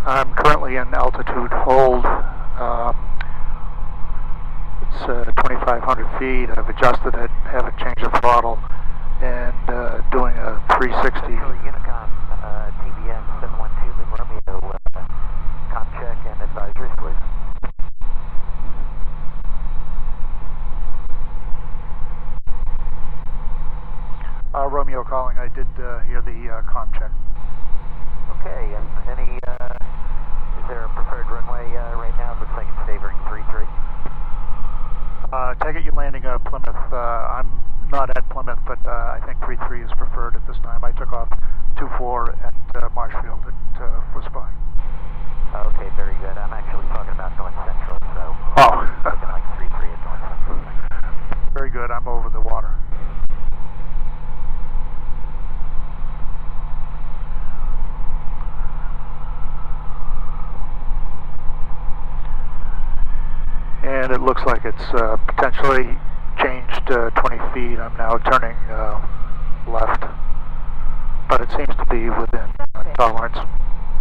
I'm currently in altitude hold. It's 2,500 feet. I've adjusted it, haven't changed the throttle, and doing a 360. Unicom, TBN 712 in Romeo, com check and advisories, please. Romeo calling. I did hear the com check. Okay, and any, is there a preferred runway right now? Looks like it's favoring 33. Take it you're landing Plymouth. I'm not at Plymouth, but I think 33 is preferred at this time. I took off 24 at Marshfield. It was fine. Okay, very good. I'm actually talking about North Central, so looking like 33 at North Central. Very good. I'm over the water. And it looks like it's potentially changed 20 feet. I'm now turning left, but it seems to be within tolerance.